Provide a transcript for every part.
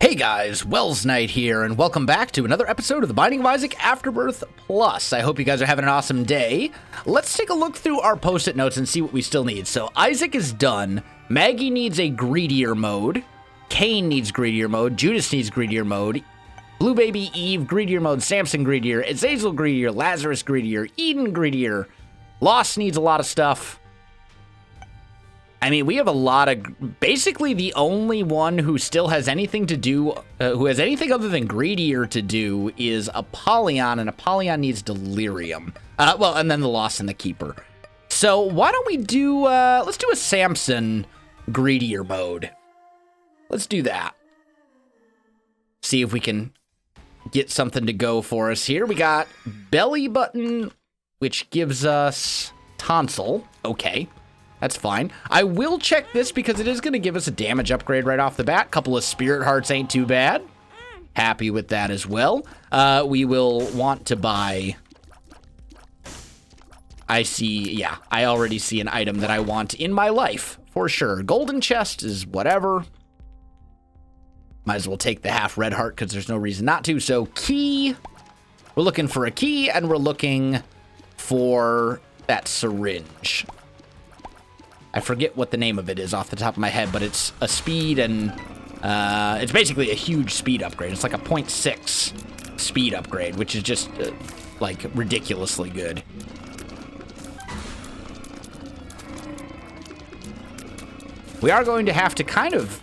Hey guys, Wells Knight here, and welcome back to another episode of The Binding of Isaac Afterbirth Plus. I hope you guys are having an awesome day. Let's take a look through our post-it notes and see what we still need. So Isaac is done, Maggie needs a Greedier mode, Cain needs Greedier mode, Judas needs Greedier mode, Blue Baby Eve, Greedier mode, Samson Greedier, Azazel Greedier, Lazarus Greedier, Eden Greedier, Lost needs a lot of stuff. I mean, we have a lot of, basically the only one who still has anything to do, who has anything other than Greedier to do is Apollyon, and Apollyon needs Delirium. Well, and then the Lost and the Keeper. So why don't we do, let's do a Samson Greedier mode. Let's do that. See if we can get something to go for us here. We got Belly Button, which gives us Tonsil. Okay. That's fine. I will check this because it is going to give us a damage upgrade right off the bat. Couple of Spirit Hearts ain't too bad. Happy with that as well. We will want to buy... I already see an item that I want in my life, for sure. Golden Chest is whatever. Might as well take the half red heart because there's no reason not to. So, key. We're looking for a key, and we're looking for that syringe. I forget what the name of it is off the top of my head, but it's a speed and it's basically a huge speed upgrade. It's like a 0.6 speed upgrade, which is just like ridiculously good. We are going to have to kind of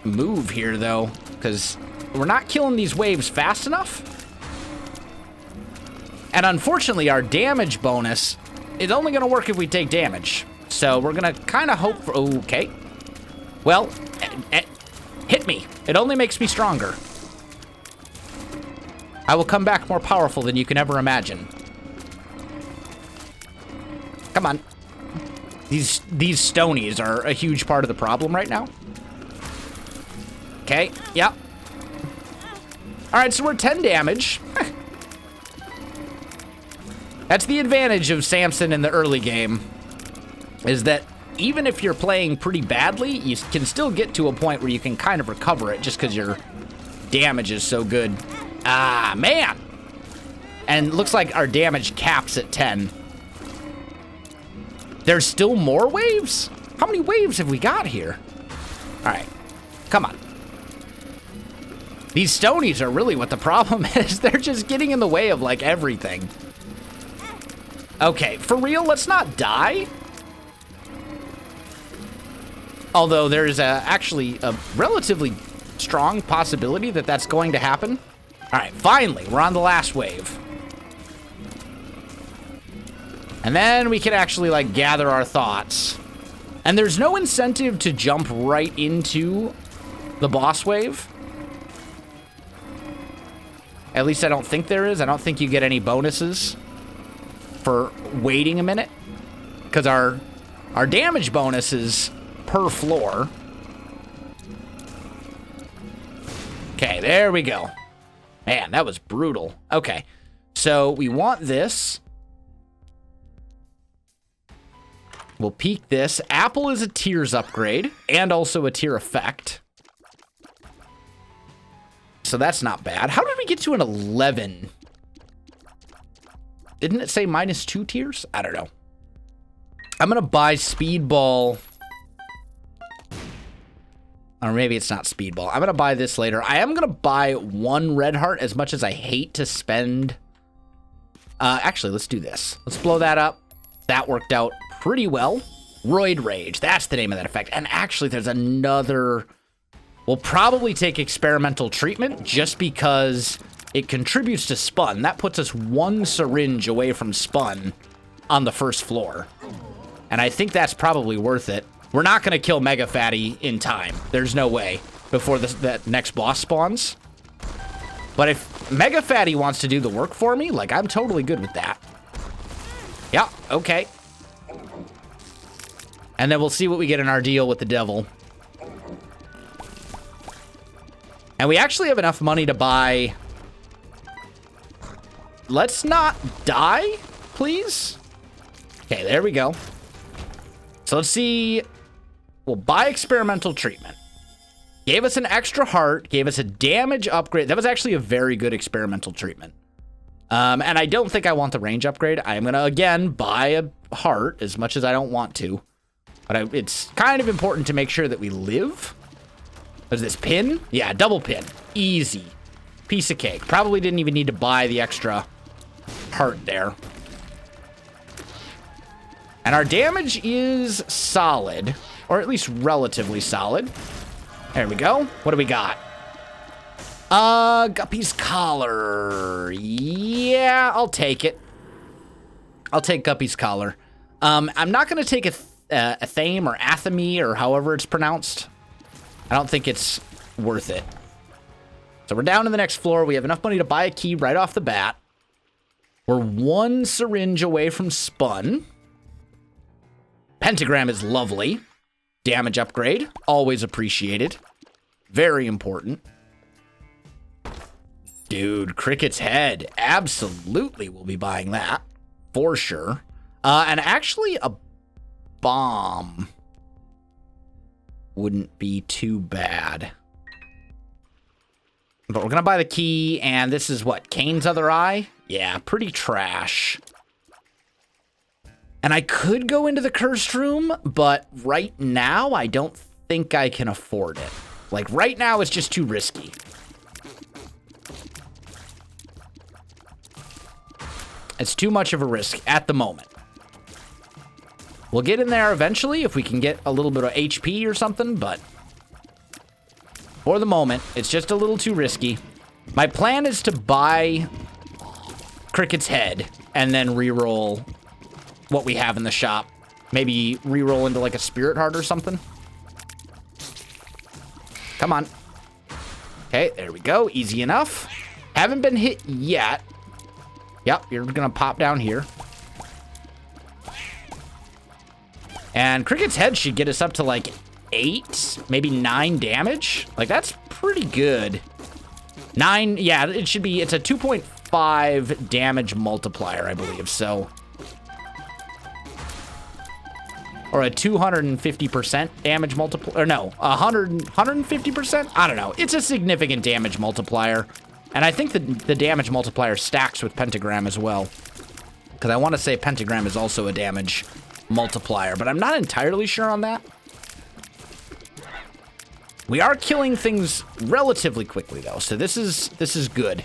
move here though, because we're not killing these waves fast enough. And unfortunately, our damage bonus is only going to work if we take damage. So we're going to kind of hope for... Okay. Well, hit me. It only makes me stronger. I will come back more powerful than you can ever imagine. Come on. These stonies are a huge part of the problem right now. Okay. Yep. All right, so we're 10 damage. That's the advantage of Samson in the early game, is that even if you're playing pretty badly, you can still get to a point where you can kind of recover it just because your damage is so good. Ah, man! And looks like our damage caps at 10. There's still more waves? How many waves have we got here? All right, come on. These stonies are really what the problem is. They're just getting in the way of, like, everything. Okay, for real, let's not die. Although there is actually a relatively strong possibility that that's going to happen. All right, finally, we're on the last wave. And then we can actually, like, gather our thoughts. And there's no incentive to jump right into the boss wave. At least I don't think there is. I don't think you get any bonuses for waiting a minute. Because our damage bonus is per floor. Okay, there we go. Man, that was brutal. Okay, so we want this. We'll peek this. Apple is a tears upgrade and also a tear effect. So that's not bad. How did we get to an 11? Didn't it say -2 tears? I don't know. I'm going to buy Speedball. Or maybe it's not Speedball. I'm going to buy this later. I am going to buy 1 red heart as much as I hate to spend. Actually, let's do this. Let's blow that up. That worked out pretty well. Roid Rage. That's the name of that effect. And actually, there's another... We'll probably take Experimental Treatment just because it contributes to Spun. That puts us 1 syringe away from Spun on the first floor. And I think that's probably worth it. We're not going to kill Mega Fatty in time. There's no way before that next boss spawns. But if Mega Fatty wants to do the work for me, like, I'm totally good with that. Yeah, okay. And then we'll see what we get in our deal with the devil. And we actually have enough money to buy... Let's not die, please. Okay, there we go. So let's see... We'll buy Experimental Treatment. Gave us an extra heart, gave us a damage upgrade. That was actually a very good experimental treatment. And I don't think I want the range upgrade. I am going to, again, buy a heart as much as I don't want to. But it's kind of important to make sure that we live. What is this, pin? Yeah, double pin. Easy. Piece of cake. Probably didn't even need to buy the extra heart there. And our damage is solid, or at least relatively solid. There we go. What do we got? Guppy's collar. Yeah, I'll take it. I'll take Guppy's collar. I'm not going to take a Athame or Athame or however it's pronounced. I don't think it's worth it. So we're down to the next floor. We have enough money to buy a key right off the bat. We're one syringe away from spun. Pentagram is lovely. Damage upgrade, always appreciated. Very important. Dude, Cricket's head. Absolutely will be buying that. For sure. And actually a bomb wouldn't be too bad. But we're going to buy the key, and this is what? Kane's other eye? Yeah, pretty trash. And I could go into the cursed room, but right now I don't think I can afford it. Like, right now it's just too risky. It's too much of a risk at the moment. We'll get in there eventually if we can get a little bit of HP or something, but for the moment, it's just a little too risky. My plan is to buy Cricket's head and then reroll what we have in the shop. Maybe reroll into like a spirit heart or something. Come on. Okay, there we go. Easy enough. Haven't been hit yet. Yep, you're gonna pop down here. And Cricket's head should get us up to like 8, maybe 9 damage. Like, that's pretty good. 9, yeah, it should be, it's a 2.5 damage multiplier, I believe, so. Or a 250% damage multiplier, or no, 150%? I don't know. It's a significant damage multiplier. And I think the damage multiplier stacks with Pentagram as well. Because I want to say Pentagram is also a damage multiplier, but I'm not entirely sure on that. We are killing things relatively quickly, though, so this is good.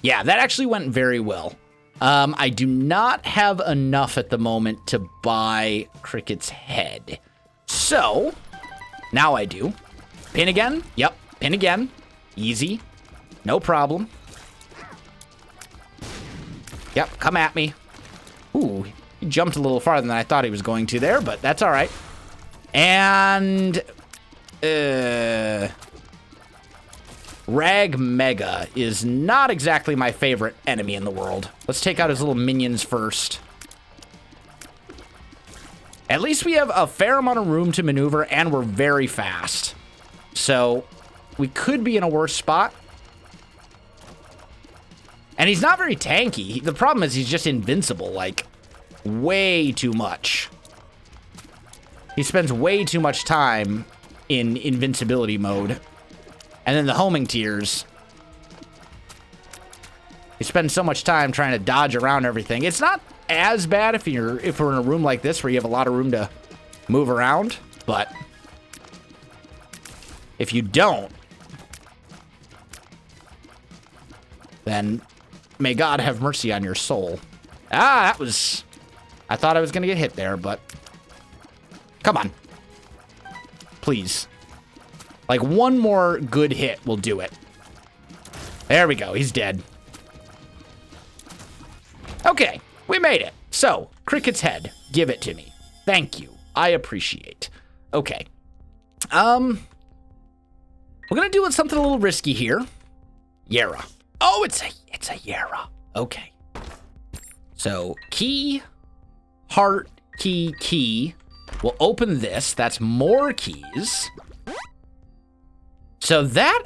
Yeah, that actually went very well. I do not have enough at the moment to buy Cricket's head. So, now I do. Pin again? Yep, pin again. Easy. No problem. Yep, come at me. Ooh, he jumped a little farther than I thought he was going to there, but that's all right. And Rag Mega is not exactly my favorite enemy in the world. Let's take out his little minions first. At least we have a fair amount of room to maneuver, and we're very fast. So we could be in a worse spot. And he's not very tanky. The problem is he's just invincible, like, way too much. He spends way too much time in invincibility mode. And then the homing tears. You spend so much time trying to dodge around everything. It's not as bad if we're in a room like this where you have a lot of room to move around, but if you don't, then may God have mercy on your soul. Ah, that was... I thought I was going to get hit there, but... Come on. Please. Like, one more good hit will do it. There we go. He's dead. Okay. We made it. So, Cricket's head. Give it to me. Thank you. I appreciate. Okay. We're going to do something a little risky here. Yara. Oh, it's a Yara. Okay. So, key, heart, key, key. We'll open this. That's more keys. So that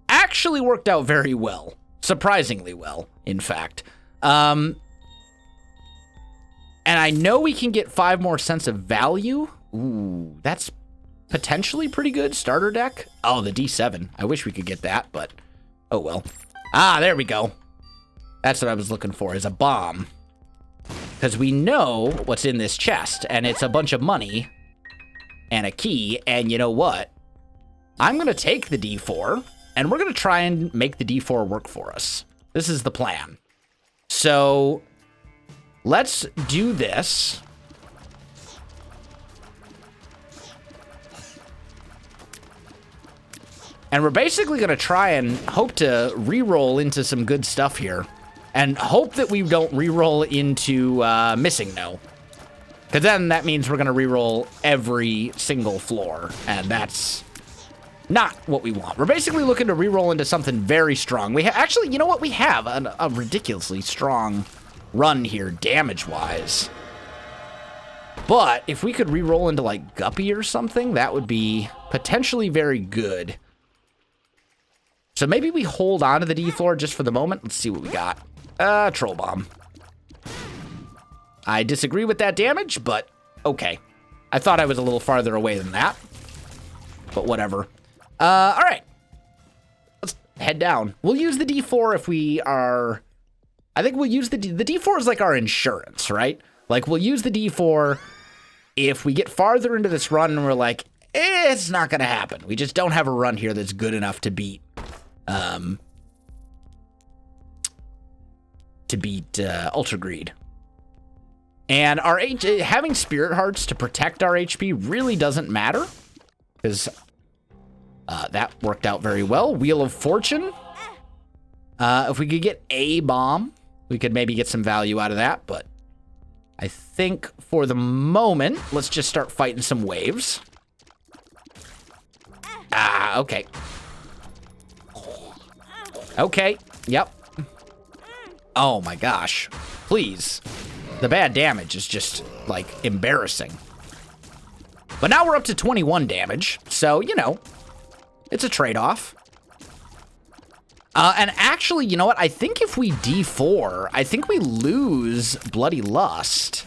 actually worked out very well. Surprisingly well, in fact. And I know we can get 5 more cents of value. Ooh, that's potentially pretty good starter deck. Oh, the D7. I wish we could get that, but oh well. Ah, there we go. That's what I was looking for, is a bomb. Because we know what's in this chest, and it's a bunch of money and a key, and you know what? I'm going to take the D4, and we're going to try and make the D4 work for us. This is the plan. So let's do this. And we're basically going to try and hope to reroll into some good stuff here. And hope that we don't reroll into missing no. Because then that means we're going to reroll every single floor. And that's not what we want. We're basically looking to reroll into something very strong. We actually, you know what? We have a ridiculously strong run here damage-wise. But if we could reroll into like Guppy or something, that would be potentially very good. So maybe we hold on to the D floor just for the moment. Let's see what we got. Troll Bomb. I disagree with that damage, but okay. I thought I was a little farther away than that. But whatever. All right. Let's head down. We'll use the D4 if we are... I think we'll use the D4 is like our insurance, right? Like, we'll use the D4 if we get farther into this run and we're like, it's not going to happen. We just don't have a run here that's good enough to beat... Ultra Greed. And our having Spirit Hearts to protect our HP really doesn't matter, because that worked out very well. Wheel of Fortune. If we could get a bomb, we could maybe get some value out of that, but I think for the moment, let's just start fighting some waves. Ah, okay. Okay, yep. Oh my gosh. Please. The bad damage is just, like, embarrassing. But now we're up to 21 damage, so, you know, it's a trade-off. And actually, you know what? I think if we D4, I think we lose Bloody Lust.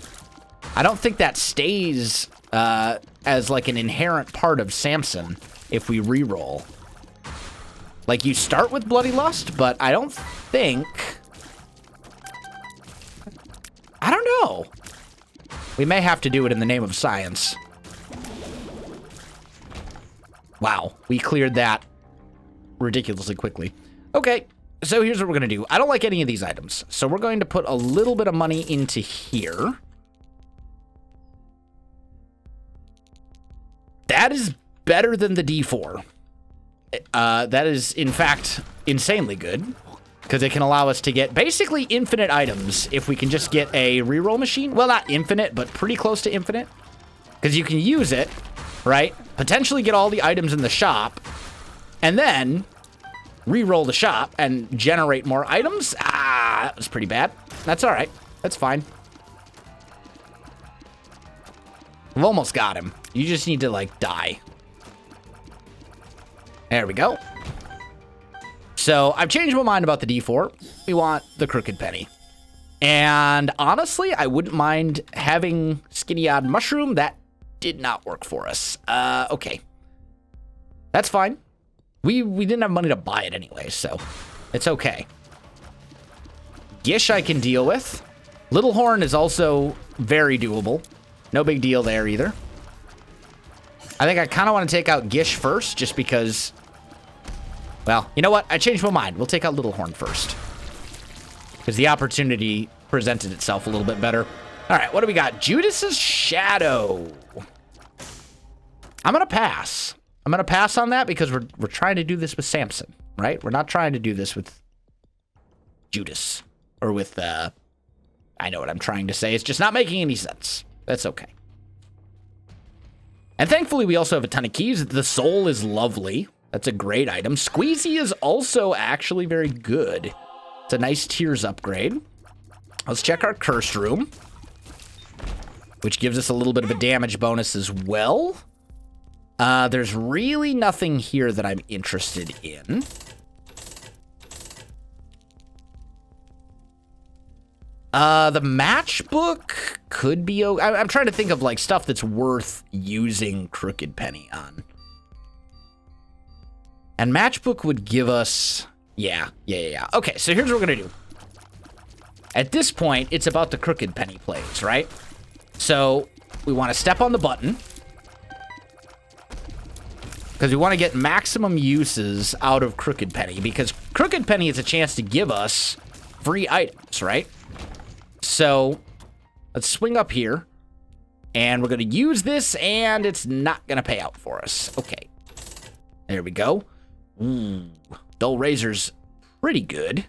I don't think that stays as, like, an inherent part of Samson if we reroll. Like, you start with Bloody Lust, but I don't think... I don't know. We may have to do it in the name of science. Wow, we cleared that ridiculously quickly. Okay, so here's what we're going to do. I don't like any of these items, so we're going to put a little bit of money into here. That is better than the D4. That is, in fact, insanely good. Because it can allow us to get basically infinite items if we can just get a reroll machine. Well, not infinite, but pretty close to infinite. Because you can use it, right? Potentially get all the items in the shop. And then reroll the shop and generate more items. Ah, that was pretty bad. That's all right. That's fine. We've almost got him. You just need to, like, die. There we go. So I've changed my mind about the D4. We want the Crooked Penny. And honestly, I wouldn't mind having Skinny Odd Mushroom. That did not work for us. Okay. That's fine. We didn't have money to buy it anyway, so it's okay. Gish I can deal with. Little Horn is also very doable. No big deal there either. I think I kind of want to take out Gish first, just because... Well, you know what? I changed my mind. We'll take out Little Horn first. Because the opportunity presented itself a little bit better. All right, what do we got? Judas's Shadow. I'm going to pass. I'm going to pass on that because we're trying to do this with Samson, right? We're not trying to do this with Judas. Or with, I know what I'm trying to say. It's just not making any sense. That's okay. And thankfully, we also have a ton of keys. The Soul is lovely. That's a great item. Squeezy is also actually very good. It's a nice Tears upgrade. Let's check our Cursed Room, which gives us a little bit of a damage bonus as well. There's really nothing here that I'm interested in. The matchbook could be... I'm trying to think of, like, stuff that's worth using Crooked Penny on. And matchbook would give us... Yeah. Okay, so here's what we're going to do. At this point, it's about the Crooked Penny plays, right? So we want to step on the button. Because we want to get maximum uses out of Crooked Penny. Because Crooked Penny is a chance to give us free items, right? So let's swing up here. And we're going to use this, and it's not going to pay out for us. Okay. There we go. Ooh, Dull Razor's pretty good.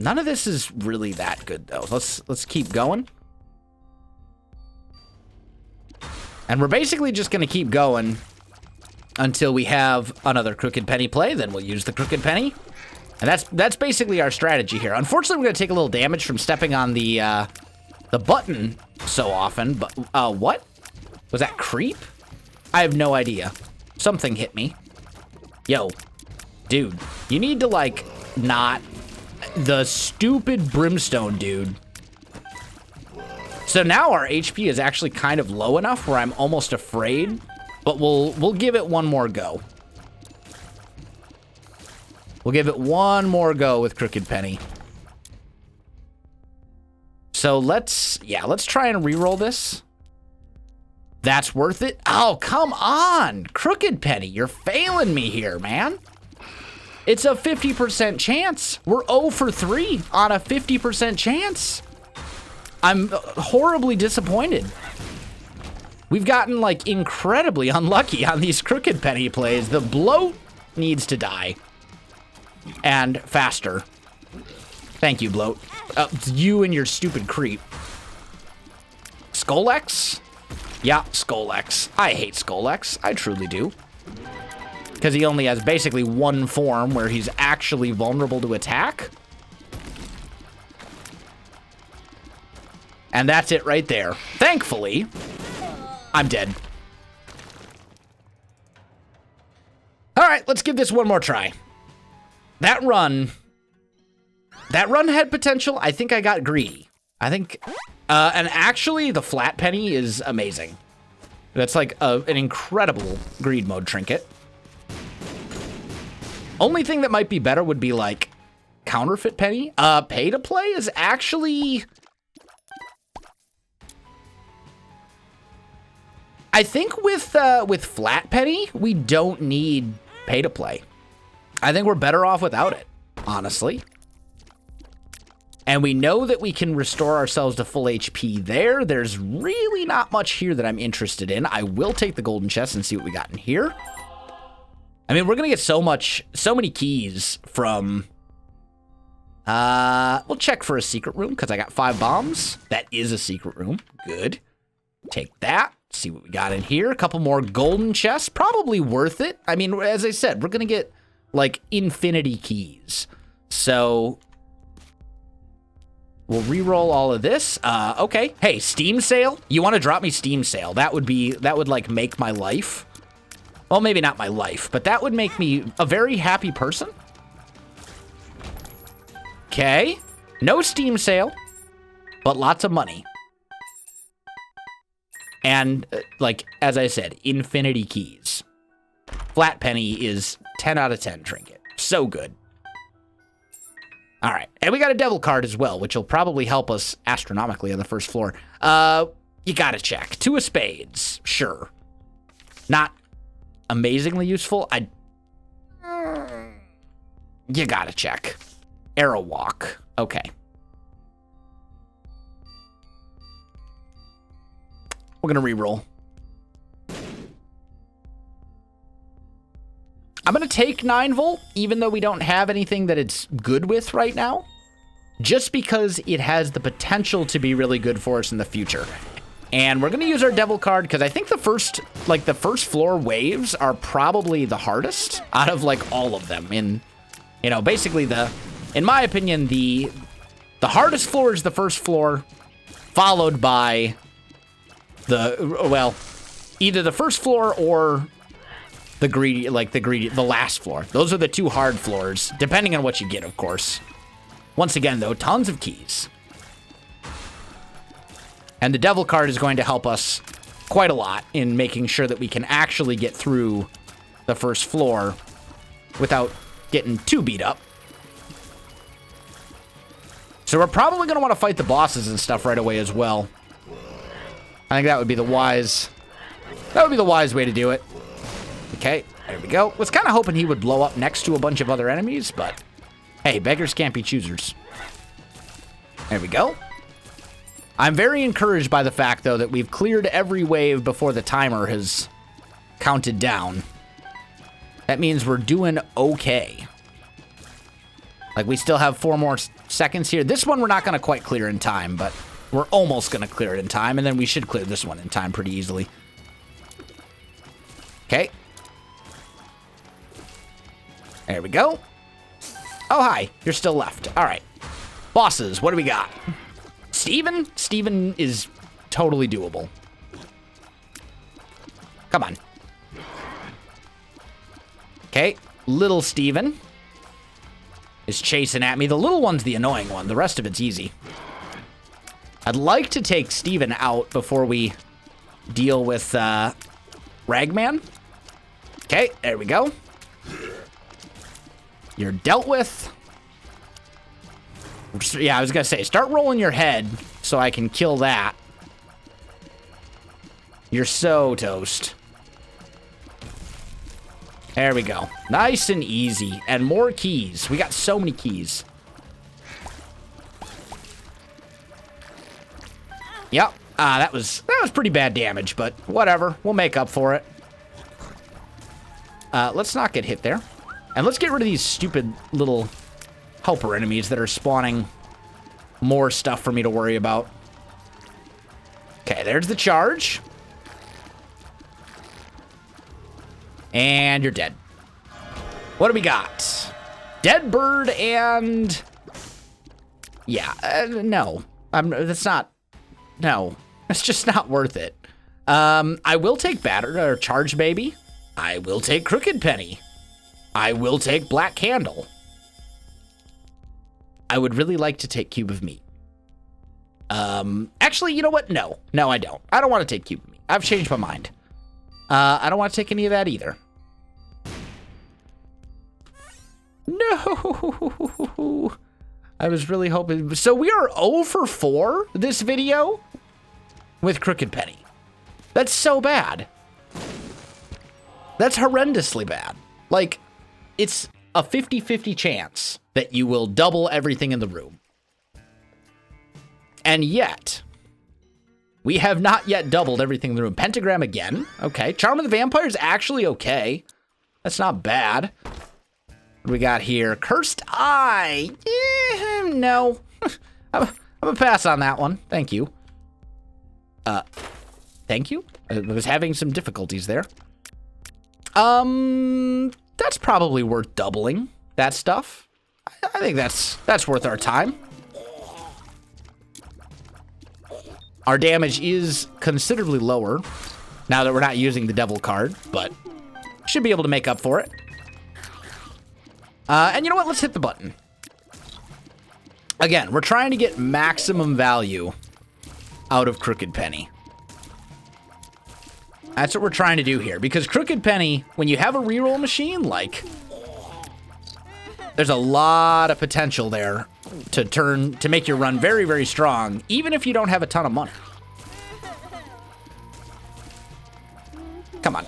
None of this is really that good, though. Let's keep going. And we're basically just going to keep going until we have another Crooked Penny play. Then we'll use the Crooked Penny. And that's basically our strategy here. Unfortunately, we're going to take a little damage from stepping on the button so often. But, what? Was that creep? I have no idea. Something hit me. Yo, dude, you need to, like, not... The stupid brimstone, dude. So now our HP is actually kind of low enough where I'm almost afraid, but we'll give it one more go. We'll give it one more go with Crooked Penny. So let's try and reroll this. That's worth it. Oh, come on. Crooked Penny, you're failing me here, man. It's a 50% chance. We're 0 for 3 on a 50% chance. I'm horribly disappointed. We've gotten, like, incredibly unlucky on these Crooked Penny plays. The bloat needs to die. And faster. Thank you, bloat. You and your stupid creep. Skull-X? Yeah, Skull-X. I hate Skull-X. I truly do. Because he only has basically one form where he's actually vulnerable to attack. And that's it right there. Thankfully, I'm dead. All right, let's give this one more try. That run had potential. I think I got greedy. I think, and actually the flat penny is amazing. That's like an incredible greed mode trinket. Only thing that might be better would be like counterfeit penny. Pay to play is actually... I think with flat penny, we don't need pay to play. I think we're better off without it, honestly. And we know that we can restore ourselves to full HP there. There's really not much here that I'm interested in. I will take the golden chest and see what we got in here. I mean, we're going to get so many keys from, we'll check for a secret room because I got 5 bombs. That is a secret room. Good. Take that. See what we got in here. A couple more golden chests. Probably worth it. I mean, as I said, we're going to get like infinity keys. So we'll re-roll all of this. Okay. Hey, Steam sale. You want to drop me Steam sale? That would like make my life. Well, maybe not my life, but that would make me a very happy person. Okay. No Steam sale, but lots of money. And, like, as I said, infinity keys. Flat penny is 10 out of 10 trinket. So good. All right. And we got a devil card as well, which will probably help us astronomically on the first floor. You got to check. 2 of spades. Sure. Not amazingly useful. You got to check. Arrow walk. Okay. We're going to re-roll. I'm going to take 9 volt, even though we don't have anything that it's good with right now, just because it has the potential to be really good for us in the future. And we're going to use our devil card because I think the first floor waves are probably the hardest out of like all of them. Basically in my opinion, the hardest floor is the first floor, followed by either the first floor or the last floor. Those are the 2 hard floors, depending on what you get, of course. Once again, though, tons of keys. And the devil card is going to help us quite a lot in making sure that we can actually get through the first floor without getting too beat up. So we're probably going to want to fight the bosses and stuff right away as well. I think that would be the wise way to do it. Okay, there we go. Was kind of hoping he would blow up next to a bunch of other enemies, but hey, beggars can't be choosers. There we go. I'm very encouraged by the fact, though, that we've cleared every wave before the timer has counted down. That means we're doing okay. Like, we still have 4 more seconds here. This one we're not going to quite clear in time, but we're almost going to clear it in time, and then we should clear this one in time pretty easily. Okay. There we go. Oh, hi. You're still left. All right. Bosses, what do we got? Steven? Steven is totally doable. Come on. Okay. Little Steven is chasing at me. The little one's the annoying one. The rest of it's easy. I'd like to take Steven out before we deal with Ragman. Okay, there we go. You're dealt with. Yeah, I was going to say, start rolling your head so I can kill that. You're so toast. There we go. Nice and easy. And more keys. We got so many keys. Yep. That was pretty bad damage, but whatever. We'll make up for it. Let's not get hit there. And let's get rid of these stupid little helper enemies that are spawning more stuff for me to worry about. Okay, there's the charge. And you're dead. What do we got? Dead bird and... Yeah, no. That's not... No. It's just not worth it. I will take battered or charge baby. I will take crooked penny. I will take black candle. I would really like to take cube of meat. Actually, you know what? No. No, I don't. I don't want to take cube of meat. I've changed my mind. I don't want to take any of that either. No. I was really hoping. So we are 0 for 4 this video with crooked penny. That's so bad. That's horrendously bad. Like, it's a 50-50 chance that you will double everything in the room. And yet, we have not yet doubled everything in the room. Pentagram again. Okay. Charm of the Vampire is actually okay. That's not bad. What do we got here? Cursed Eye. No. I'm gonna pass on that one. Thank you. Thank you? I was having some difficulties there. That's probably worth doubling that stuff. I think that's worth our time. Our damage is considerably lower now that we're not using the devil card, but should be able to make up for it. And you know what? Let's hit the button. Again, we're trying to get maximum value out of Crooked Penny. That's what we're trying to do here. Because Crooked Penny, when you have a reroll machine, like, there's a lot of potential there to make your run very, very strong, even if you don't have a ton of money. Come on.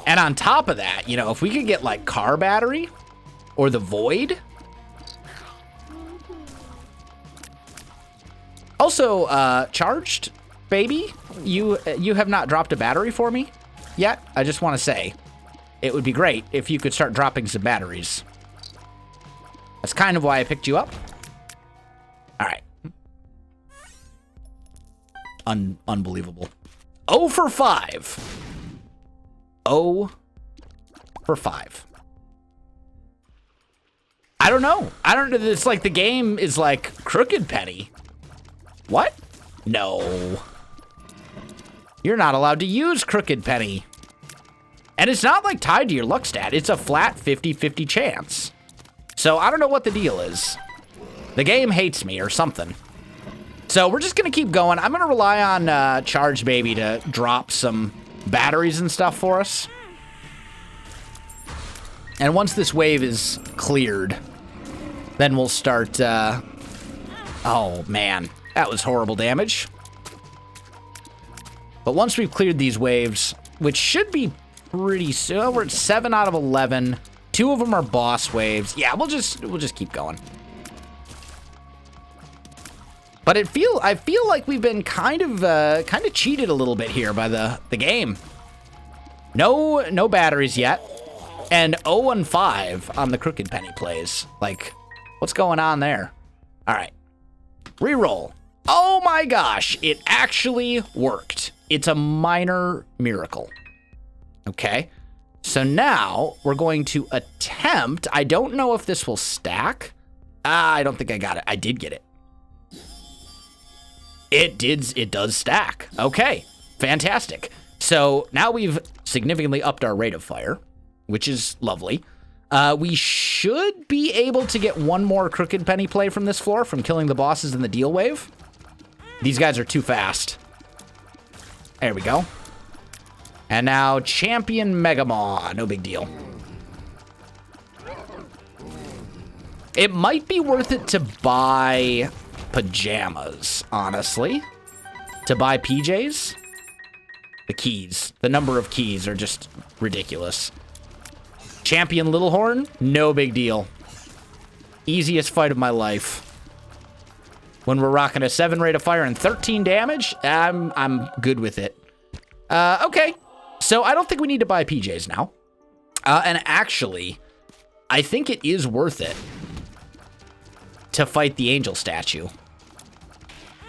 And on top of that, you know, if we could get, like, Car Battery or the Void. Also, Charged Baby, you have not dropped a battery for me yet. I just want to say, it would be great if you could start dropping some batteries. That's kind of why I picked you up. All right. Unbelievable. 0 for 5. 0 for 5. I don't know. It's like the game is like Crooked Penny. What? No. You're not allowed to use Crooked Penny. And it's not like tied to your luck stat. It's a flat 50-50 chance. So I don't know what the deal is. The game hates me or something. So we're just going to keep going. I'm going to rely on Charge Baby to drop some batteries and stuff for us. And once this wave is cleared, then we'll start... oh, man. That was horrible damage. But once we've cleared these waves, which should be pretty soon... We're at 7 out of 11. 2 of them are boss waves. Yeah, we'll just keep going. But I feel like we've been kind of cheated a little bit here by the game. No batteries yet. And 0 and 5 on the Crooked Penny plays. Like, what's going on there? All right. Reroll. Oh my gosh, it actually worked. It's a minor miracle. Okay. So now we're going to attempt. I don't know if this will stack. I don't think I got it. I did get it. It does stack. Okay. Fantastic. So now we've significantly upped our rate of fire, which is lovely. We should be able to get one more Crooked Penny play from this floor from killing the bosses in the deal wave. These guys are too fast. There we go. And now Champion Megamaw. No big deal. It might be worth it to buy pajamas, honestly. To buy PJs. The keys. The number of keys are just ridiculous. Champion Littlehorn, no big deal. Easiest fight of my life. When we're rocking a 7 rate of fire and 13 damage, I'm good with it. Okay. So I don't think we need to buy PJs now. And actually, I think it is worth it to fight the angel statue.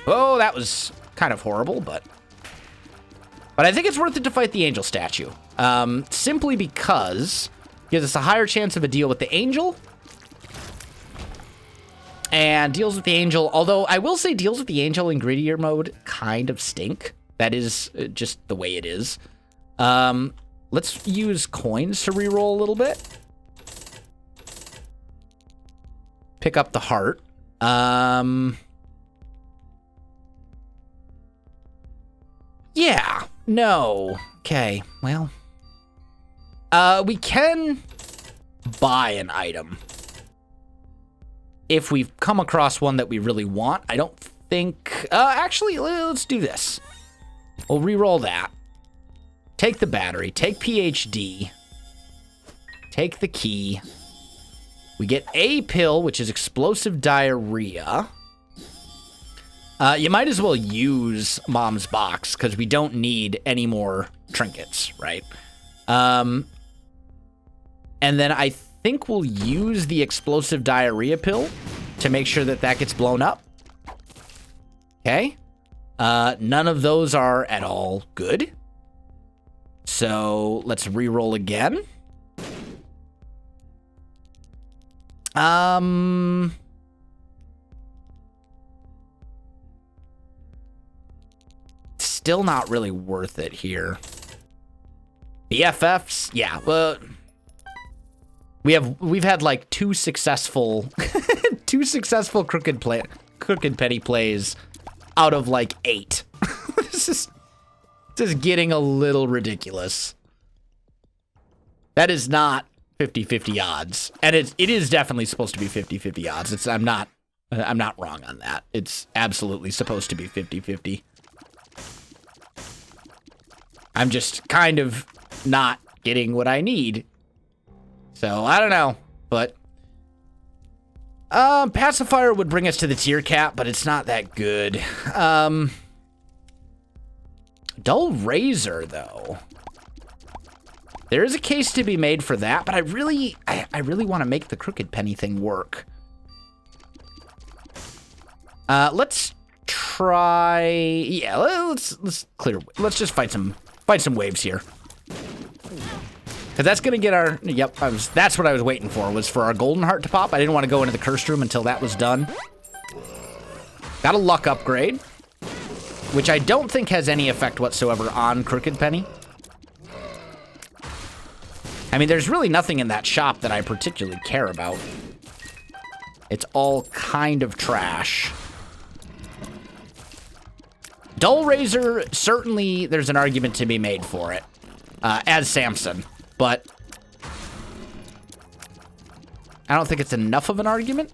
Oh, that was kind of horrible, but I think it's worth it to fight the angel statue. Simply because it gives us a higher chance of a deal with the angel. And deals with the angel, although I will say deals with the angel in Greedier mode kind of stink. That is just the way it is. Let's use coins to reroll a little bit. Pick up the heart. Yeah, no. Okay, well. We can buy an item if we've come across one that we really want. I don't think... actually, let's do this. We'll re-roll that. Take the battery. Take PhD. Take the key. We get a pill, which is explosive diarrhea. You might as well use Mom's box, because we don't need any more trinkets, right? And then I think we'll use the explosive diarrhea pill to make sure that that gets blown up. Okay. None of those are at all good. So let's re-roll again. Still not really worth it here. BFFs, yeah, well, we've had like two successful crooked penny plays out of like 8. This is just getting a little ridiculous. That is not 50-50 odds, and it is definitely supposed to be 50-50 odds. I'm not wrong on that. It's absolutely supposed to be 50-50. I'm just kind of not getting what I need. So, I don't know, but pacifier would bring us to the tier cap, but it's not that good. Dull razor, though. There is a case to be made for that, but I really want to make the crooked penny thing work. Let's try. Yeah, let's clear. Let's just fight some waves here. Because that's gonna get our. Yep, that's what I was waiting for. Was for our golden heart to pop. I didn't want to go into the cursed room until that was done. Got a luck upgrade, which I don't think has any effect whatsoever on crooked penny. I mean, there's really nothing in that shop that I particularly care about. It's all kind of trash. Dull Razor, certainly there's an argument to be made for it, as Samson, but I don't think it's enough of an argument.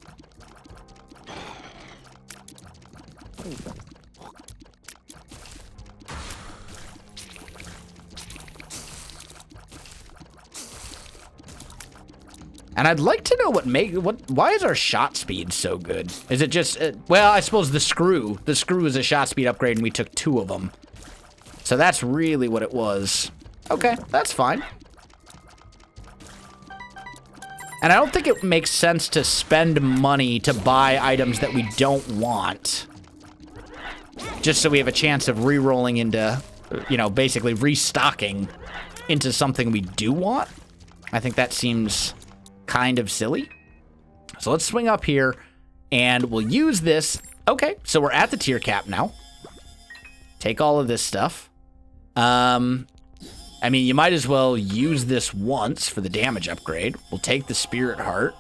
And I'd like to know why is our shot speed so good? Is it just, well, I suppose the screw is a shot speed upgrade and we took 2 of them. So that's really what it was. Okay, that's fine. And I don't think it makes sense to spend money to buy items that we don't want. Just so we have a chance of re-rolling into, you know, basically restocking into something we do want. I think that seems kind of silly. So let's swing up here and we'll use this. Okay, so we're at the tier cap now. Take all of this stuff. I mean, you might as well use this once for the damage upgrade. We'll take the Spirit Heart.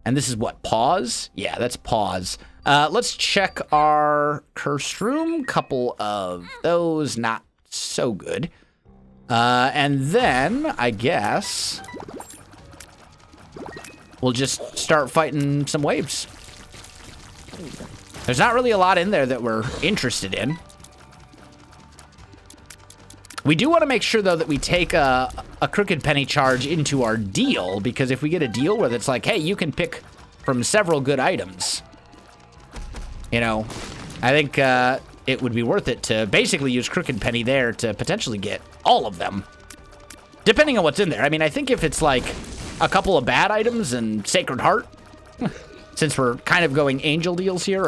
And this is what, pause? Yeah, that's pause. Let's check our cursed room. Couple of those, not so good. And then, I guess we'll just start fighting some waves. There's not really a lot in there that we're interested in. We do want to make sure, though, that we take a Crooked Penny charge into our deal, because if we get a deal where it's like, hey, you can pick from several good items, you know, I think it would be worth it to basically use Crooked Penny there to potentially get all of them, depending on what's in there. I mean, I think if it's like a couple of bad items and Sacred Heart, since we're kind of going angel deals here,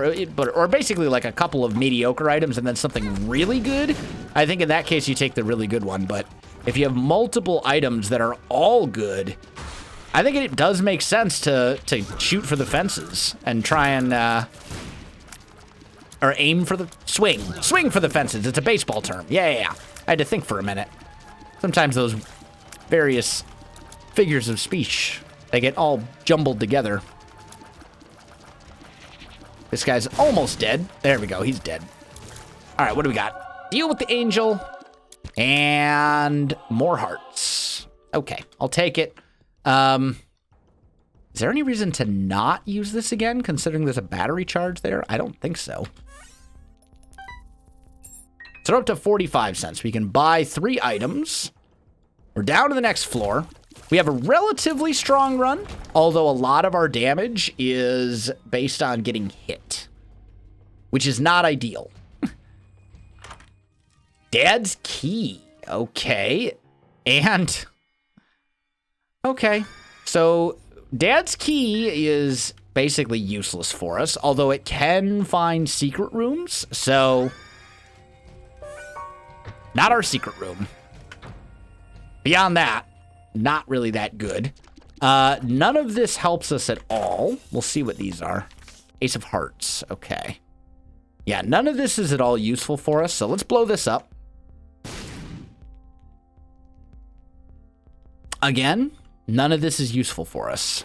or basically like a couple of mediocre items and then something really good, I think in that case you take the really good one. But if you have multiple items that are all good, I think it does make sense to shoot for the fences and try and, or aim for the, swing for the fences. It's a baseball term. Yeah. I had to think for a minute. Sometimes those various figures of speech, they get all jumbled together. This guy's almost dead. There we go, he's dead. All right, what do we got? Deal with the angel and more hearts. Okay, I'll take it. Is there any reason to not use this again, considering there's a battery charge there? I don't think so. So we're up to 45 cents. We can buy 3 items. We're down to the next floor. We have a relatively strong run, although a lot of our damage is based on getting hit, which is not ideal. Dad's key. Okay. And, okay. So Dad's key is basically useless for us, although it can find secret rooms. So, not our secret room. Beyond that, not really that good. None of this helps us at all. We'll see what these are. Ace of Hearts. Okay. Yeah, none of this is at all useful for us, so let's blow this up. Again, none of this is useful for us.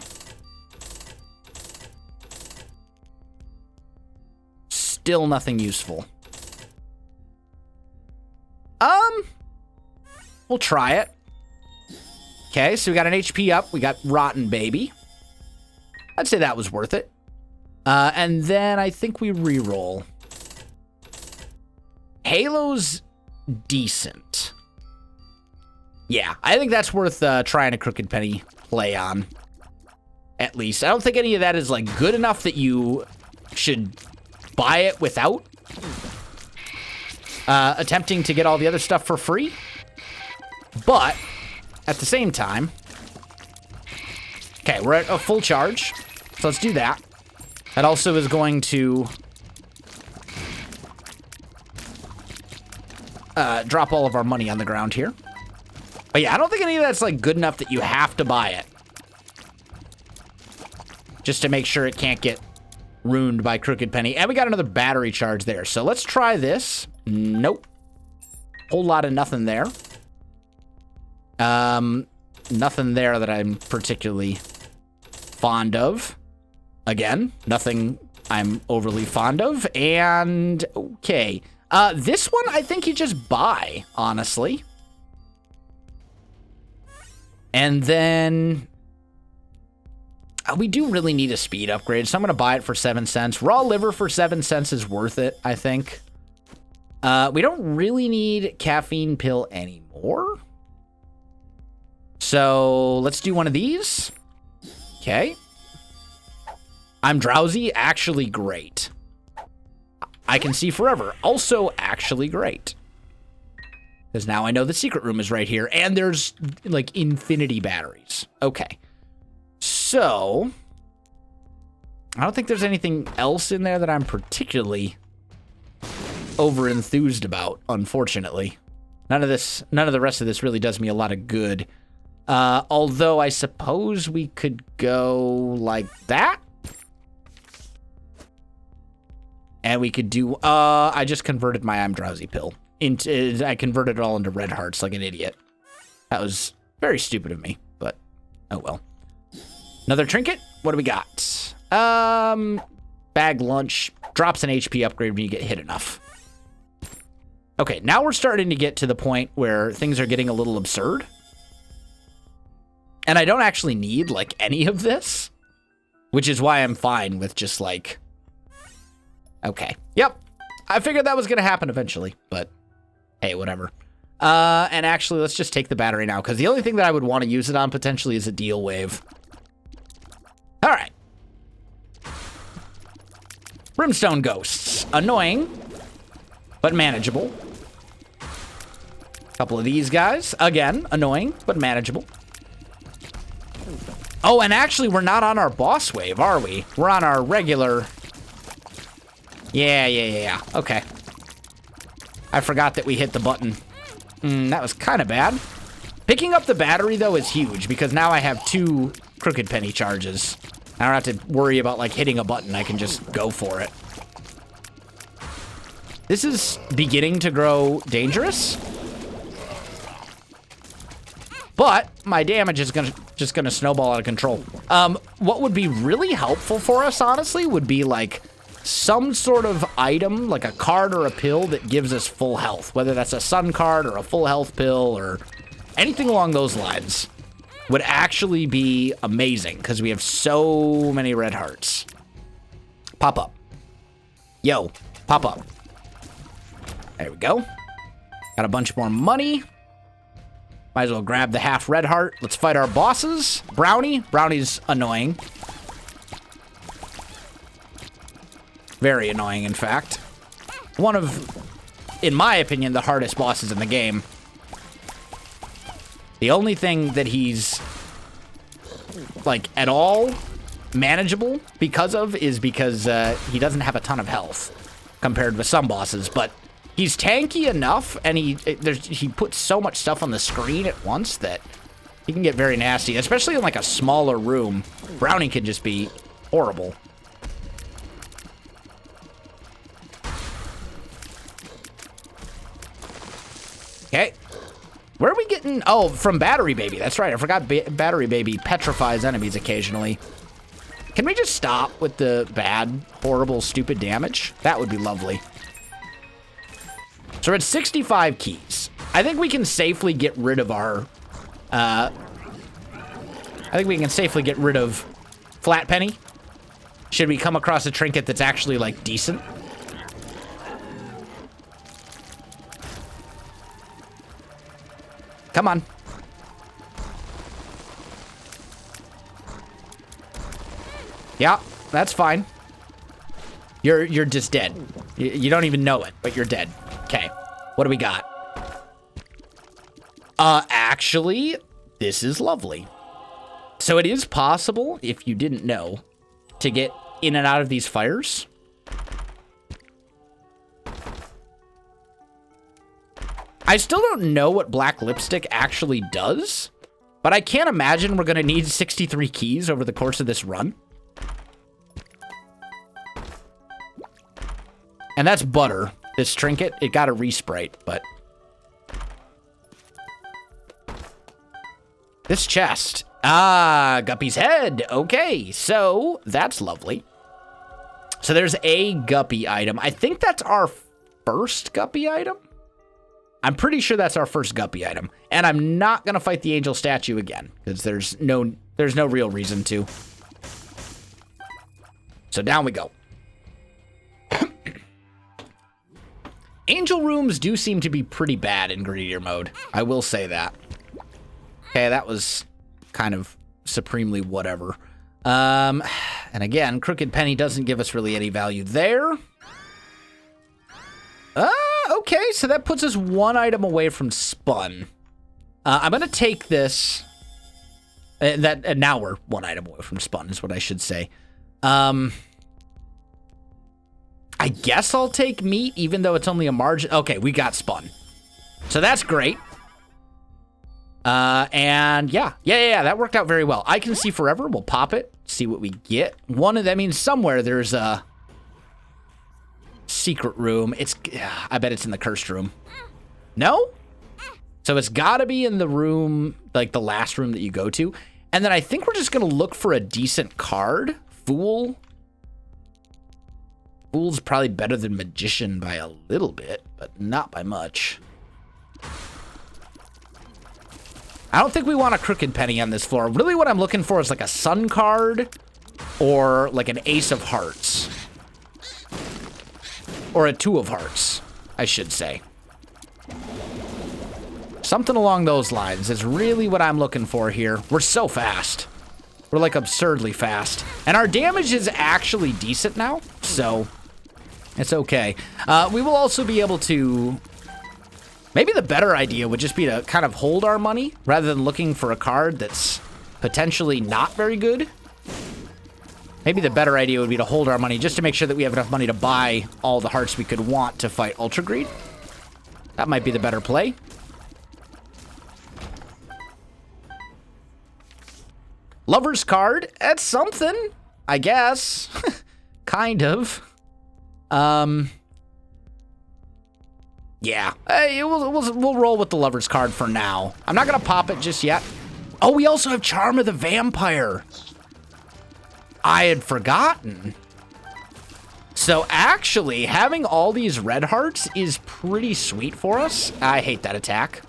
Still nothing useful. We'll try it. Okay, so we got an HP up. We got Rotten Baby. I'd say that was worth it. And then I think we reroll. Halo's decent. Yeah, I think that's worth trying a Crooked Penny play on. At least. I don't think any of that is like good enough that you should buy it without attempting to get all the other stuff for free. But at the same time, okay, we're at a full charge, so let's do that. That also is going to drop all of our money on the ground here. But yeah, I don't think any of that's like good enough that you have to buy it. Just to make sure it can't get ruined by Crooked Penny. And we got another battery charge there. So let's try this. Nope. Whole lot of nothing there. Nothing there that I'm particularly fond of. Again, nothing I'm overly fond of. And, okay. This one, I think you just buy, honestly. And then we do really need a speed upgrade, so I'm going to buy it for 7 cents. Raw liver for 7 cents is worth it, I think. We don't really need caffeine pill anymore. So let's do one of these. Okay. I'm drowsy, actually great. I can see forever, also actually great. Because now I know the secret room is right here, and there's, like, infinity batteries. Okay. So, I don't think there's anything else in there that I'm particularly over-enthused about, unfortunately. None of the rest of this really does me a lot of good. Although, I suppose we could go like that. And we could do, I just converted my I'm drowsy pill. I converted it all into red hearts like an idiot. That was very stupid of me, but oh well. Another trinket? What do we got? Bag lunch. Drops an HP upgrade when you get hit enough. Okay, now we're starting to get to the point where things are getting a little absurd. And I don't actually need, like, any of this. Which is why I'm fine with just, like... Okay. Yep. I figured that was going to happen eventually, but... Hey, whatever. And actually, let's just take the battery now, because the only thing that I would want to use it on potentially is a deal wave. All right. Brimstone ghosts. Annoying, but manageable. Couple of these guys. Again, annoying, but manageable. Oh, and actually, we're not on our boss wave, are we? We're on our regular... Yeah. Okay. I forgot that we hit the button. That was kind of bad. Picking up the battery, though, is huge, because now I have 2 crooked penny charges. I don't have to worry about, like, hitting a button. I can just go for it. This is beginning to grow dangerous. But my damage is just gonna snowball out of control. What would be really helpful for us, honestly, would be, like... some sort of item, like a card or a pill that gives us full health, whether that's a sun card or a full health pill or anything along those lines, would actually be amazing because we have so many red hearts. Pop up. Yo, pop up. There we go. Got a bunch more money. Might as well grab the half red heart. Let's fight our bosses. Brownie. Brownie's annoying. Very annoying, in fact. One of, in my opinion, the hardest bosses in the game. The only thing that he's, like, at all manageable because of is because he doesn't have a ton of health compared with some bosses, but he's tanky enough, and he puts so much stuff on the screen at once that he can get very nasty, especially in, like, a smaller room. Brownie can just be horrible. Okay. Where are we getting... Oh, from Battery Baby. That's right. I forgot Battery Baby petrifies enemies occasionally. Can we just stop with the bad, horrible, stupid damage? That would be lovely. So we're at 65 keys. I think we can safely get rid of our... I think we can safely get rid of Flat Penny. Should we come across a trinket that's actually, like, decent? Come on. Yeah, that's fine. You're just dead. You don't even know it, but you're dead. Okay. What do we got? Actually, this is lovely. So it is possible, if you didn't know, to get in and out of these fires. I still don't know what black lipstick actually does, but I can't imagine we're going to need 63 keys over the course of this run. And that's butter. This trinket, it got a resprite, but... This chest. Ah, Guppy's head. Okay, so that's lovely. So there's a Guppy item. I think that's our first guppy item? I'm pretty sure that's our first guppy item. And I'm not going to fight the angel statue again, because there's no real reason to. So down we go. Angel rooms do seem to be pretty bad in Greedier mode. I will say that. Okay, that was kind of supremely whatever. And again, Crooked Penny doesn't give us really any value there. Okay, so that puts us one item away from Spun. I'm going to take this. And now we're one item away from Spun is what I should say. I guess I'll take meat, even though it's only a margin. Okay, we got Spun. So that's great. And yeah, that worked out very well. I can see forever. We'll pop it, see what we get. One of them means somewhere there's a secret room. I bet it's in the cursed room. No? So it's gotta be in the room, like the last room that you go to. And then I think we're just gonna look for a decent card. Fool. Fool's probably better than Magician by a little bit, but not by much. I don't think we want a Crooked Penny on this floor. Really what I'm looking for is like a Sun card or like an Ace of Hearts. Or a Two of Hearts, I should say. Something along those lines is really what I'm looking for here. We're so fast. We're like absurdly fast. And our damage is actually decent now, so it's okay. We will also be able to... Maybe the better idea would just be to kind of hold our money rather than looking for a card that's potentially not very good. Maybe the better idea would be to hold our money just to make sure that we have enough money to buy all the hearts we could want to fight Ultra Greed. That might be the better play. Lover's card. That's something, I guess. Kind of. Yeah. Hey, we'll roll with the Lover's card for now. I'm not going to pop it just yet. Oh, we also have Charm of the Vampire. I had forgotten. So actually, having all these red hearts is pretty sweet for us. I hate that attack.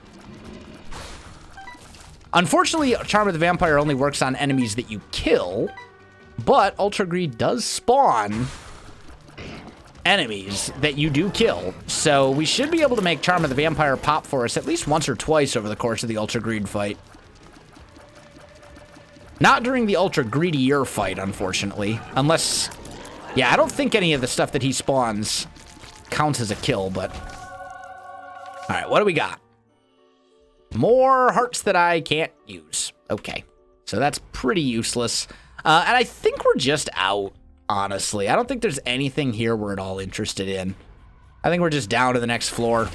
Unfortunately, Charm of the Vampire only works on enemies that you kill, but Ultra Greed does spawn enemies that you do kill. So we should be able to make Charm of the Vampire pop for us at least once or twice over the course of the Ultra Greed fight. Not during the Ultra Greedier fight, unfortunately. Unless... Yeah, I don't think any of the stuff that he spawns counts as a kill, but... Alright, what do we got? More hearts that I can't use. Okay. So that's pretty useless. And I think we're just out, honestly. I don't think there's anything here we're at all interested in. I think we're just down to the next floor.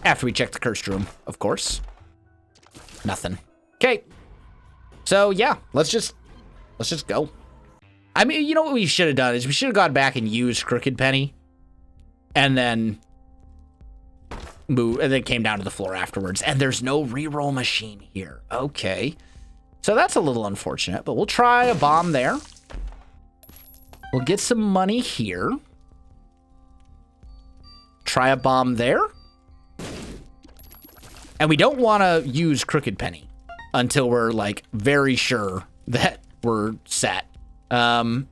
After we check the cursed room, of course. Nothing. Okay. So, yeah, let's just go. I mean, you know what we should have done is we should have gone back and used Crooked Penny. And then move, and then came down to the floor afterwards. And there's no reroll machine here. Okay. So that's a little unfortunate, but we'll try a bomb there. We'll get some money here. Try a bomb there. And we don't want to use Crooked Penny until we're, like, very sure that we're set. I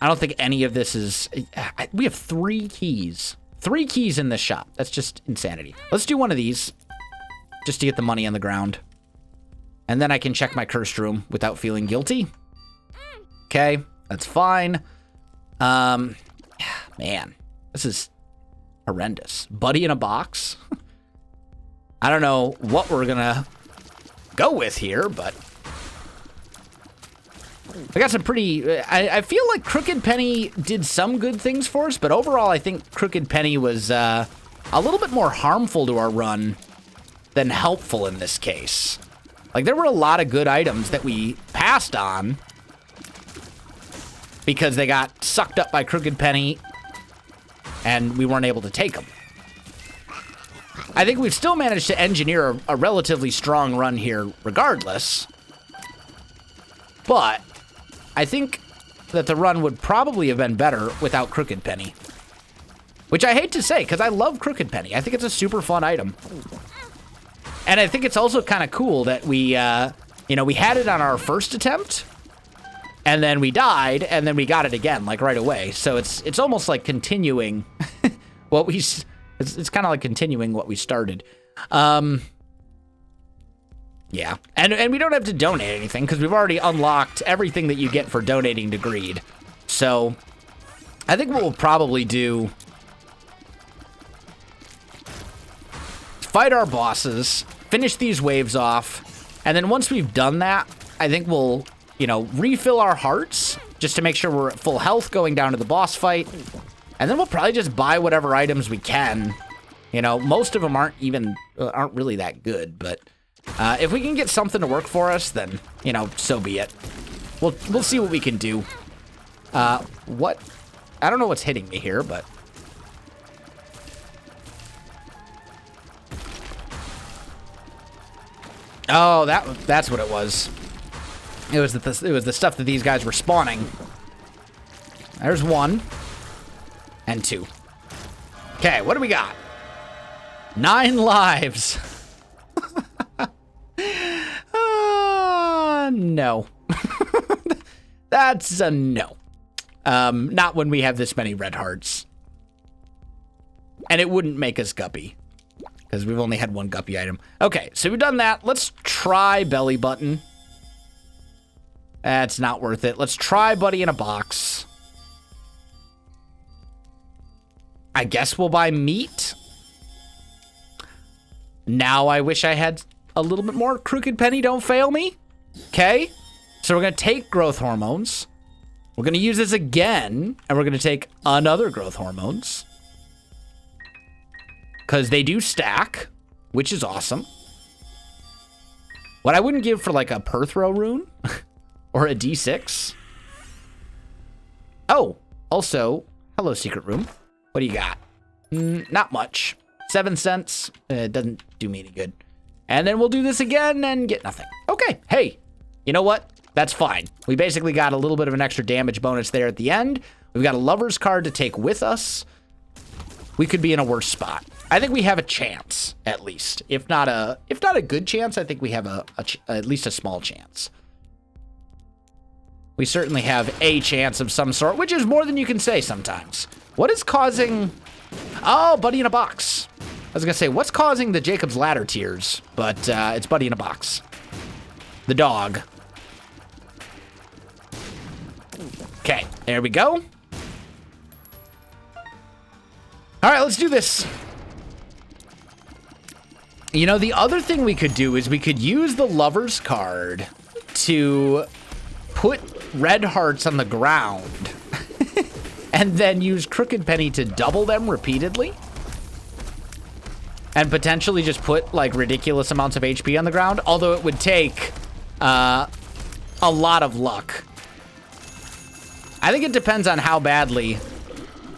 don't think any of this is... We have 3 keys. 3 keys in this shop. That's just insanity. Let's do one of these just to get the money on the ground. And then I can check my cursed room without feeling guilty. Okay, that's fine. Man, this is horrendous. Buddy in a box. I don't know what we're gonna go with here, but I got some pretty... I feel like Crooked Penny did some good things for us, but overall I think Crooked Penny was a little bit more harmful to our run than helpful in this case. Like, there were a lot of good items that we passed on because they got sucked up by Crooked Penny and we weren't able to take them. I think we've still managed to engineer a relatively strong run here regardless. But I think that the run would probably have been better without Crooked Penny. Which I hate to say, because I love Crooked Penny. I think it's a super fun item. And I think it's also kind of cool that we, you know, we had it on our first attempt, and then we died, and then we got it again, like, right away. So it's almost like continuing what we... It's kind of like continuing what we started. Yeah. And we don't have to donate anything, because we've already unlocked everything that you get for donating to Greed. So I think what we'll probably do... fight our bosses, finish these waves off, and then once we've done that, I think we'll, you know, refill our hearts just to make sure we're at full health going down to the boss fight, and then we'll probably just buy whatever items we can. You know, most of them aren't really that good, but if we can get something to work for us, then, you know, so be it. We'll see what we can do. What? I don't know what's hitting me here, but... Oh, that's what it was. It was the stuff that these guys were spawning. There's 1 and 2. Okay, what do we got? 9 lives. No. That's a no. Not when we have this many red hearts. And it wouldn't make us guppy, because we've only had 1 guppy item. Okay, so we've done that. Let's try belly button. That's not worth it. Let's try buddy in a box. I guess we'll buy meat. Now I wish I had a little bit more. Crooked Penny, don't fail me. Okay, so we're going to take growth hormones. We're going to use this again, and we're going to take another growth hormones. Because they do stack, which is awesome. What I wouldn't give for like a Perthrow rune or a D6. Oh, also, hello, secret room. What do you got? Not much. 7 cents. It doesn't do me any good. And then we'll do this again and get nothing. Okay, hey, you know what? That's fine. We basically got a little bit of an extra damage bonus there at the end. We've got a lover's card to take with us. We could be in a worse spot. I think we have a chance, at least. If not a good chance, I think we have at least a small chance. We certainly have a chance of some sort, which is more than you can say sometimes. What is causing... Oh, Buddy in a Box. I was going to say, what's causing the Jacob's Ladder tears? But it's Buddy in a Box. The dog. Okay, there we go. All right, let's do this. You know, the other thing we could do is we could use the lover's card to put red hearts on the ground and then use Crooked Penny to double them repeatedly and potentially just put like ridiculous amounts of HP on the ground, although it would take a lot of luck. I think it depends on how badly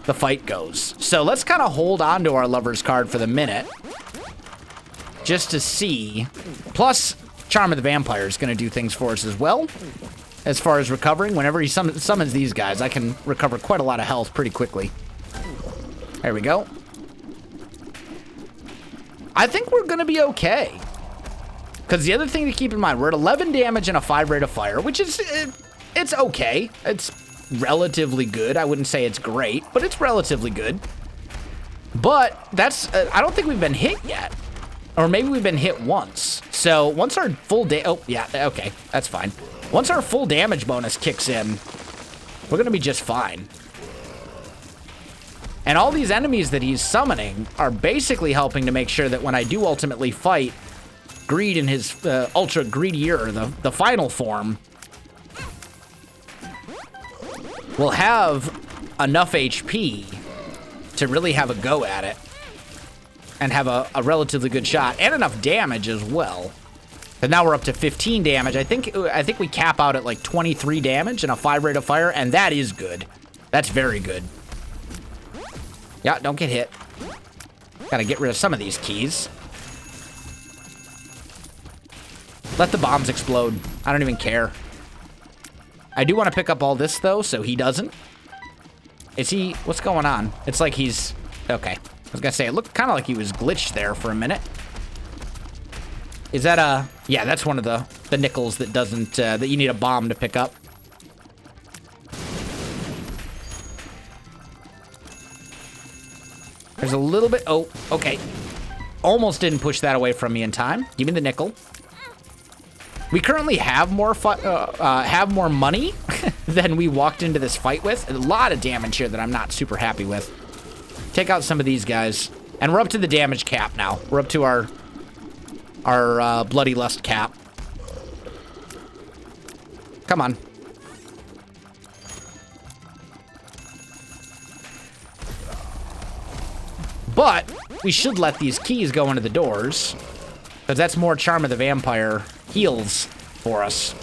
the fight goes. So let's kind of hold on to our lover's card for the minute just to see. Plus, Charm of the Vampire is going to do things for us as well. As far as recovering, whenever he summons these guys, I can recover quite a lot of health pretty quickly. There we go. I think we're going to be okay. Because the other thing to keep in mind, we're at 11 damage and a 5 rate of fire, which is, it's okay. It's relatively good. I wouldn't say it's great, but it's relatively good. But that's, I don't think we've been hit yet. Or maybe we've been hit once. So once our full oh yeah, okay, that's fine. Once our full damage bonus kicks in, we're gonna be just fine. And all these enemies that he's summoning are basically helping to make sure that when I do ultimately fight Greed in his ultra Greedier, the final form, we'll have enough HP to really have a go at it and have a relatively good shot and enough damage as well. And now we're up to 15 damage. I think we cap out at like 23 damage and a 5 rate of fire, and that is good. That's very good. Yeah, don't get hit. Gotta get rid of some of these keys. Let the bombs explode. I don't even care. I do want to pick up all this, though, so he doesn't. Is he... What's going on? It's like he's... Okay. I was going to say, it looked kind of like he was glitched there for a minute. Is that a... Yeah, that's one of the nickels that doesn't... that you need a bomb to pick up. There's a little bit... Oh, okay. Almost didn't push that away from me in time. Give me the nickel. We currently have more money than we walked into this fight with. A lot of damage here that I'm not super happy with. Take out some of these guys. And we're up to the damage cap now. We're up to our Bloody Lust cap. Come on. But we should let these keys go into the doors, because that's more Charm of the Vampire heals for us.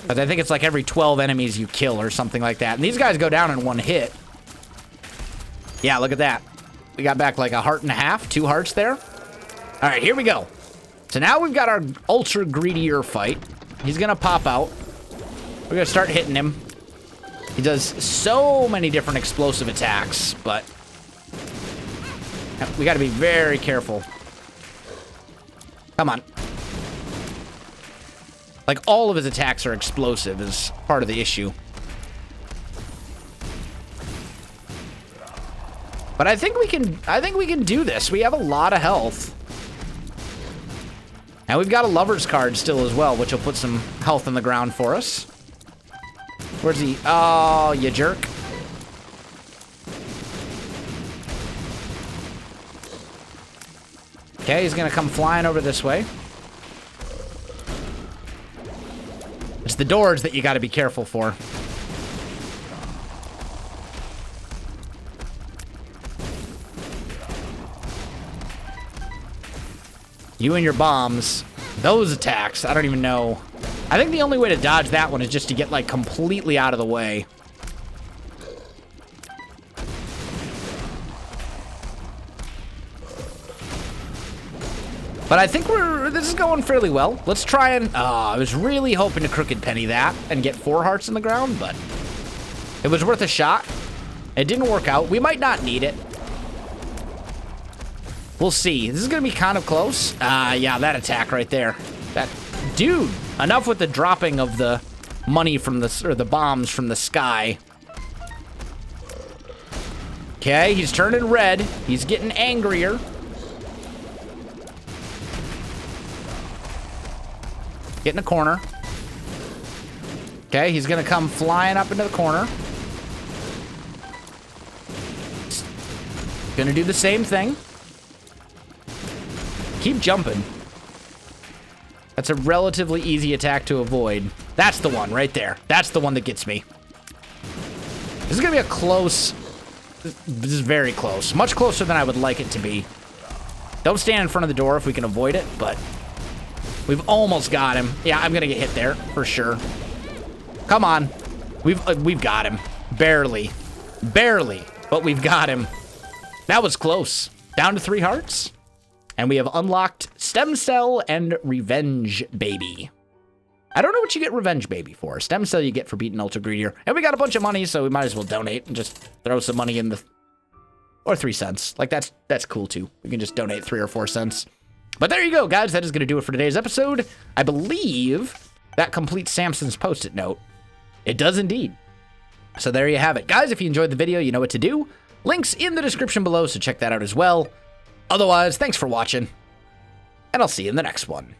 But I think it's like every 12 enemies you kill or something like that. And these guys go down in one hit. Yeah, look at that. We got back like a heart and a half, 2 hearts there. All right, here we go. So now we've got our ultra greedier fight. He's gonna pop out. We're gonna start hitting him. He does so many different explosive attacks, but we gotta be very careful. Come on. Like, all of his attacks are explosive is part of the issue. But I think we can do this. We have a lot of health. And we've got a lover's card still as well, which will put some health on the ground for us. Where's he? Oh, you jerk. Okay, he's gonna come flying over this way. It's the doors that you gotta be careful for. You and your bombs. Those attacks, I don't even know. I think the only way to dodge that one is just to get, like, completely out of the way. But I think this is going fairly well. Let's try and... I was really hoping to Crooked Penny that and get 4 hearts in the ground, but it was worth a shot. It didn't work out. We might not need it. We'll see. This is going to be kind of close. Yeah, that attack right there. That... Dude, enough with the dropping of the money from the bombs from the sky. Okay, he's turning red. He's getting angrier. Get in the corner. Okay, he's gonna come flying up into the corner. Gonna do the same thing. Keep jumping. That's a relatively easy attack to avoid. That's the one right there. That's the one that gets me. This is gonna be a close... This is very close. Much closer than I would like it to be. Don't stand in front of the door if we can avoid it, but... We've almost got him. Yeah, I'm gonna get hit there, for sure. Come on. We've got him. Barely. Barely. But we've got him. That was close. Down to 3 hearts. And we have unlocked Stem Cell and Revenge Baby. I don't know what you get Revenge Baby for. Stem Cell you get for beating Ultra Greedier. And we got a bunch of money, so we might as well donate and just throw some money in the... Or 3 cents. Like, that's cool, too. We can just donate 3 or 4 cents. But there you go, guys. That is going to do it for today's episode. I believe that completes Samson's Post-it note. It does indeed. So there you have it. Guys, if you enjoyed the video, you know what to do. Links in the description below, so check that out as well. Otherwise, thanks for watching, and I'll see you in the next one.